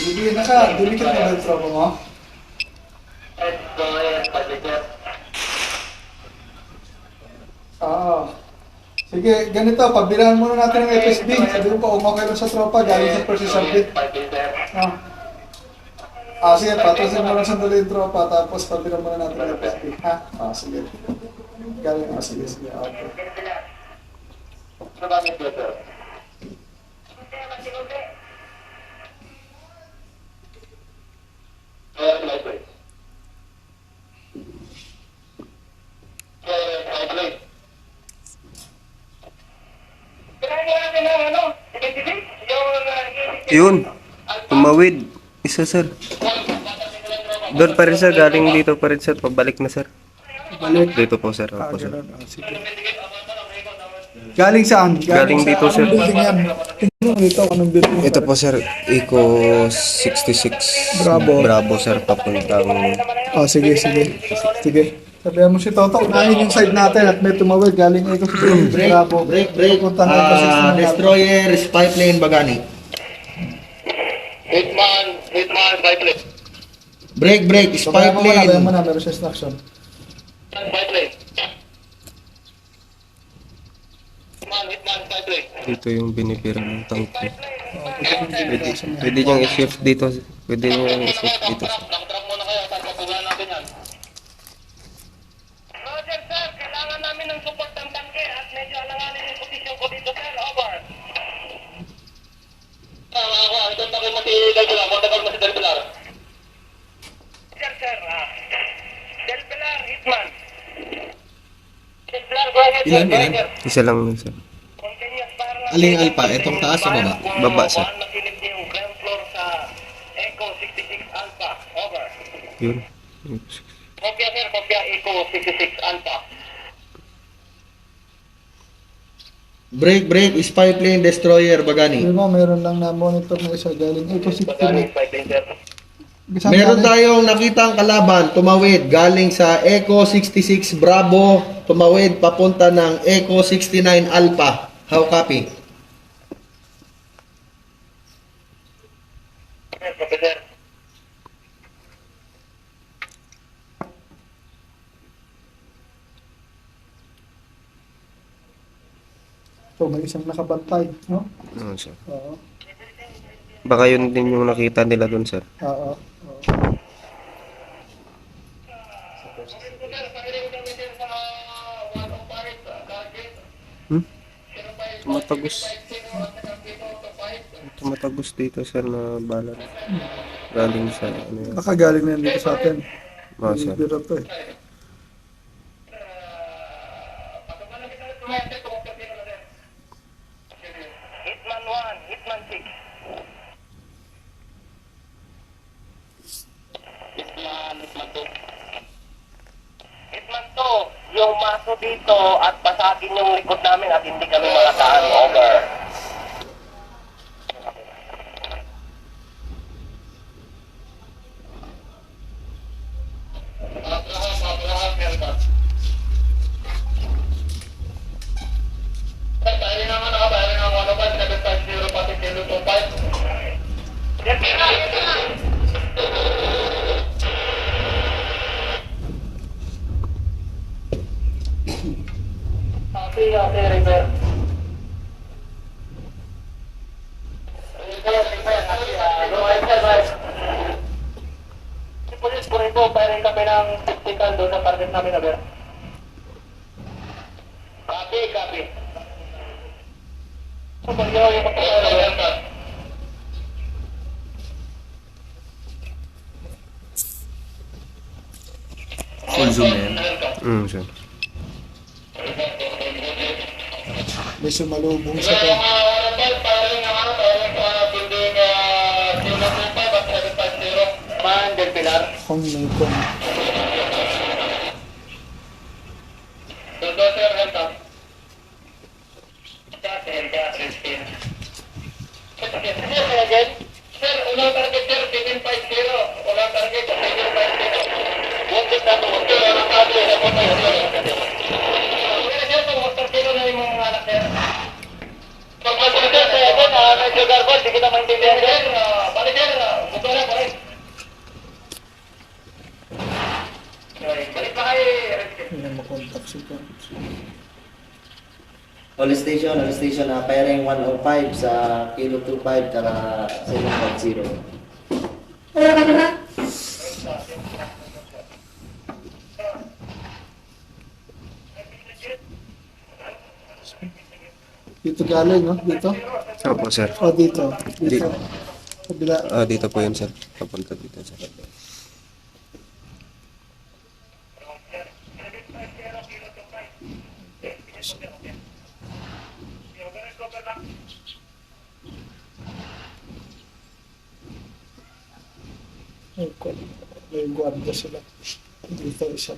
Sige, naka-dumikit mo ba yung tropa mo? Oo. Sige, ganito, pabilahan muna natin ng FSB. Sabi mo pa, umakay lang sa tropa, galing sa Percy Subject. Sige, patasin mo lang sandali yung tropa, tapos pabilahan muna natin ng FSB. Ha? Sige. Galing, sige. Okay. Yun. Tumawid. Isa, sir. Doon pa rin, sir. Galing dito pa rin, sir. Pabalik na, sir. Balik. Dito po, sir. Opo, sir. Ganun. Sige. Galing saan? Galing sa dito, sir. anong building yan? Tingnan mo dito, anong building? Ito po, sir. Eco 66. Bravo. Bravo, sir. Papuntang... Sige. Sabihan mo si Toto, unahin yung side natin at may tumawid galing Eco 66. Bravo. Break. Pupunta ng Eco 66. Destroyer, spy plane, Bagani. Hitman, biplane. Break, spy Sabihan mo plane. na, meron siya instruction. Biplane. Hitman, biplane. Dito yung binibira ng tank. Pwede niyang i-shift dito. Pwede niyang i-shift dito, sir. Nakatrap muna kayo, tapos papulaan natin yan. Roger, sir. Kailangan namin ng support ng tangke at medyo alanganin yung posisyon ko dito, sir. Over. Ako, itong takil mo si Del Pilar. Montagal mo si Del Pilar. Sir. Del Pilar, Hitman. Del Pilar, go ahead, sir. Ilan, Go ahead, ilan? sir. Isa lang nun, sir. Continuous para lang. Aling alpha, itong taas o baba? Baba, sir. Nasilip niyo yung ground floor sa Echo 66 Alpha. Over. Yun. Kopya, sir. Kopya, Echo 66 Alpha. Break, spy plane, destroyer, Bagani. Sabi mo, meron lang na-monitor na isa galing Eco 66. Saan Meron galing? tayong nakitang kalaban, tumawid, galing sa Eco 66 Bravo, tumawid papunta ng Eco 69 Alpha. How copy? Sir, kopya, sir. So, may isang nakabantay, no? Oo, sir. Oo. Baka yun din yung nakita nila dun, sir. Oo. Tumatagos dito, sir, na bala. Galing sa, ano yun. Baka galing na yan dito sa atin. Oo, sir. Biro to eh. Hitman 1, Hitman 6. Hitman 2. Hitman 2, yung maso dito at pasagin yung likod namin at hindi kami makataan. Over. Firing kami ng tactical doon sa target namin na bear. Copy. So, pag-iaw yung pagkakaya na bear. Full zoom yan. Sir. May sumalubong sa to. Man, Del Pilar. Kung may kung. Bulldozer, help up. Sir, ulang target, sir, 750. Ulang target, 750. Wounded na to, sir. Ulang target, report na yun, sir. Sir, kung magtarkilo na yung mga anak, sir. Pag-masakit, sir, medyo garbage, hindi kita maintindihan, sir. Balik, sir, na, balik. Okay, balik pa kayo. Hindi na makontak si Ken. All station, pairing 105 sa Kilo 25 kara 750. Dito galing, no? Dito? Opo, sir. O, dito. Dito. Dito. Kabila. Dito po yun, sir. Papunta dito, sir. May guardia sila. Dito isa.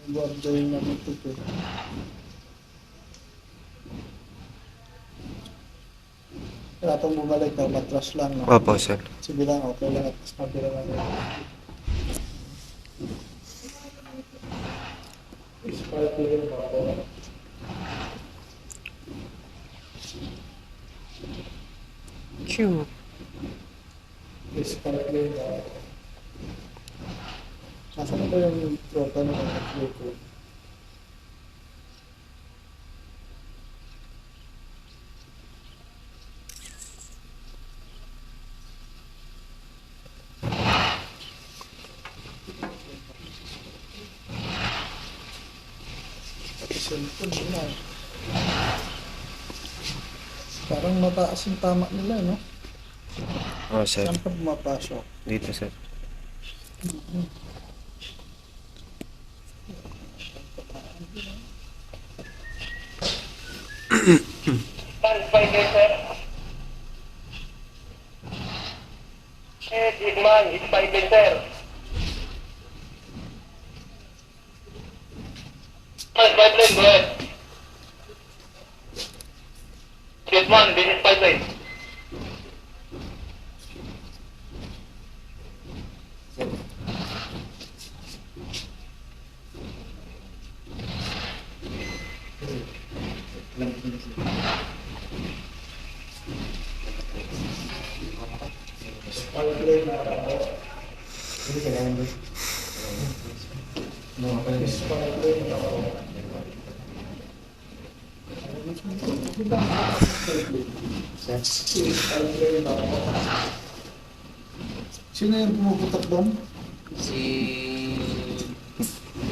Guardia yung naman ito. Kaya itong bumalik na matras lang. No? Opo, sir. Sige lang, okay lang. At mas mabila lang. Spark lane ako. Chew. Spark lane ako. Nasaan ba yung tropa na nag-upload ko? Cellphone nila. Parang mataas yung tama nila, no? Oh, sir. Saan pa bumapasok? Dito, sir. Spider, sir. Hitman, Spider, sir. Pipeline, go ahead. Hitman, this is pipeline. Pipeline na ako. Pipeline na ako. Pipeline na ako. Sino yung pumuputak doon? Si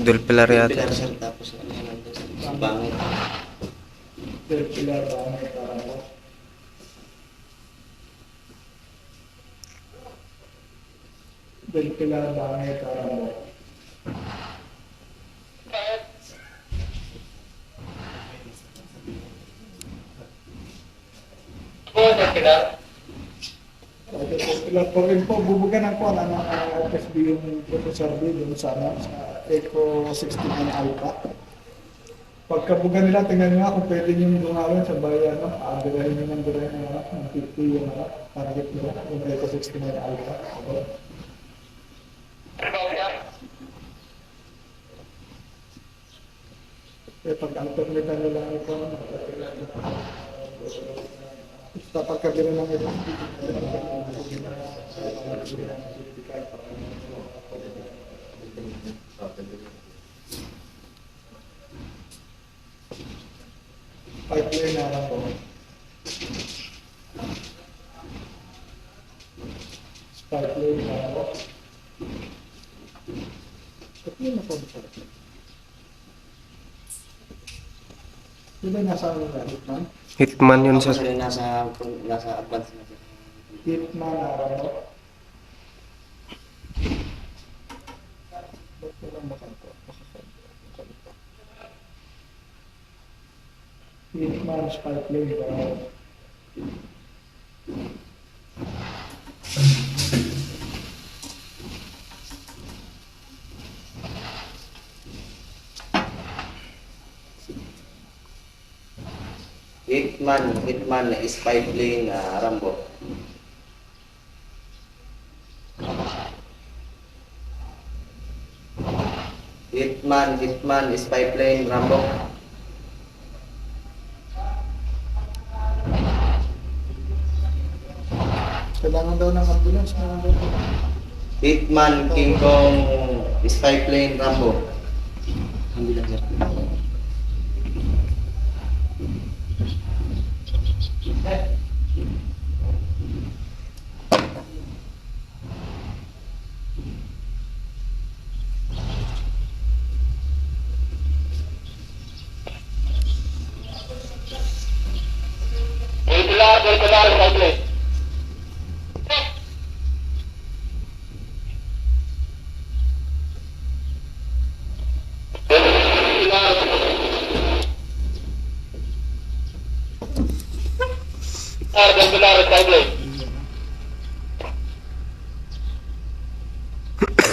Dul Pilar yata. Pilar, sir, tapos ano yan nandun, sir? Si Bangit. Del Pilar ba ang may karamo? Del Pilar ba ang may karamo? Oh, sir, kailangan. Del Pilar po rin po, bubugan ng kuwan ng FSB yung professor doon sa Eco 69 Alpha. Pagkabugan nila, tingnan nyo nga kung pwede nyo gumawin sa bayan, no? Dirahin nyo ng dirahin ng 50 yung target nyo, yung Eco 69 Alpha. Okay. Ikaw yan. Kaya pag-alternate nyo lang ito, basta pagkabila ng ito, pipeline na lang po. Pipeline na lang po. Pipeline na po. Di ba nasa ano na, Hitman? Hitman yun, sir. Tapos nasa advance na, sir. Hitman na lang po. Ba't walang makanto? Hitman pipeline na lang. Hitman na is 5 lane Rambo. Hitman, spy plane, Rambo. Kailangan daw ng ambulance. Meron daw. Hitman, King Kong, spy plane, Rambo. Vehicular, cyclist. Vehicular, cyclist.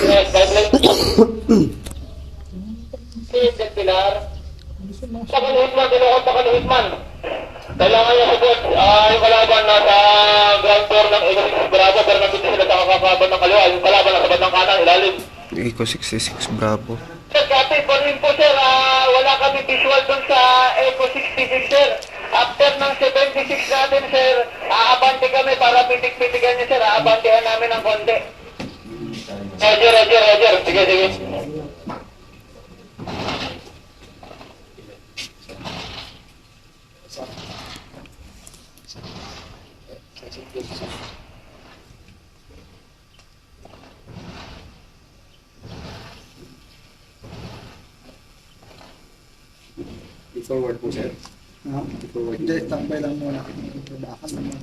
Yes, cyclist. Vehicular. Pakaluhit man, tinukot pakaluhit man. Kailangan niya sagot, yung kalaban nasa ground floor ng Eco 66 Bravo pero nandito sila sa kakakaban ng kaliwa. Yung kalaban nasa bandang kanan, ilalim. Eco 66 Bravo. Sir, Kapit, parin po sir, wala kami visual dun sa Eco 66 sir. After ng 76 natin sir, aabante kami para pitik-pitigan niyo sir, aabantehan namin ng konti. Roger. Sige. Forward po, sir. Ha? Hindi, tambay lang muna. Baka naman.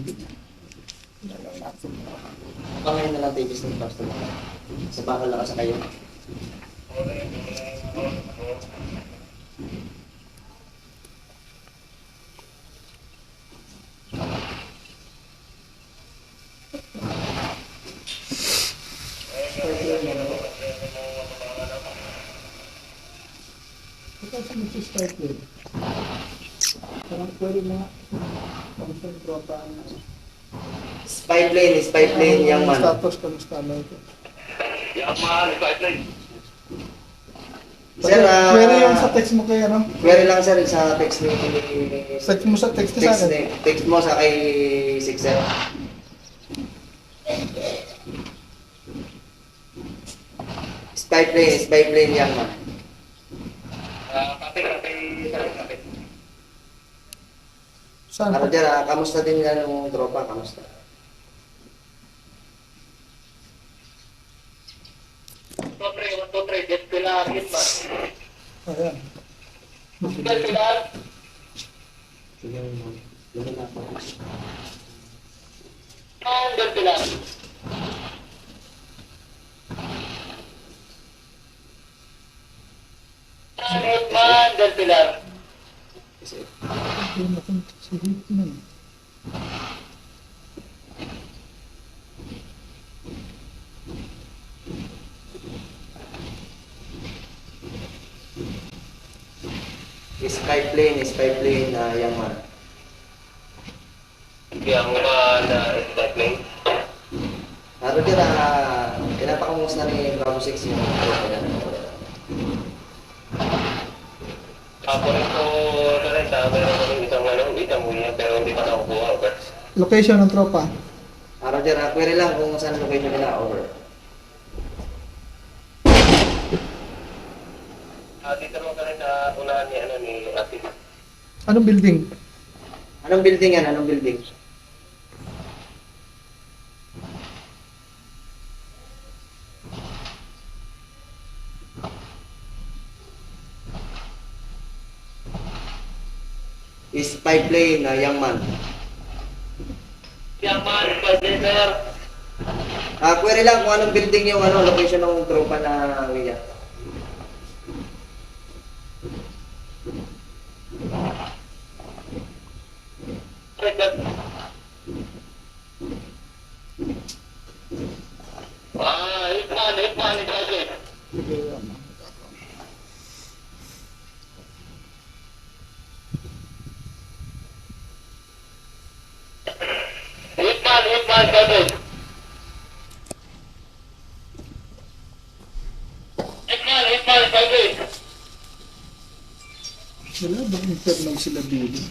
Pangayon na lang tayo ng pastor. Sa bakal lang sa kayo. Ito sa mag-start with. Parang pwede mga tropa na. Spy plane, young man. Status, kamusta na ito? Yang man, pipeline. Sir, Pwede yung sa text mo kaya, no? query lang sir sa text ni... Text mo sa text sa akin. Text mo sa kay 6 sir. Spy plane, young man. Kapit. Saan? Para dyan, kamusta din yan yung tropa, kamusta? Two, three, Vehicular, Hitman. Ayan. Vehicular. And Vehicular. And Hitman, Vehicular. Hindi natin si Hitman. Spy plane, young man. Yang man, pipeline. Para dyan, pinapakamusta ni Bravo 6 yung tropa niya. Kaporin ko na rin, meron kami isang uya, pero hindi pa nakukuha. Location ng tropa. Para dyan, query lang kung saan location nila, over. Dito naman ka rin sa unahan ni Ate. Anong building? Anong building yan? Anong building? Spy plane, young man. Yang man, pipeline, sir. Query lang kung anong building yung location ng tropa na Wia. Hitman, pipeline. Hitman, pipeline. Hitman, man, 5-8. Wala ba internal sila dito?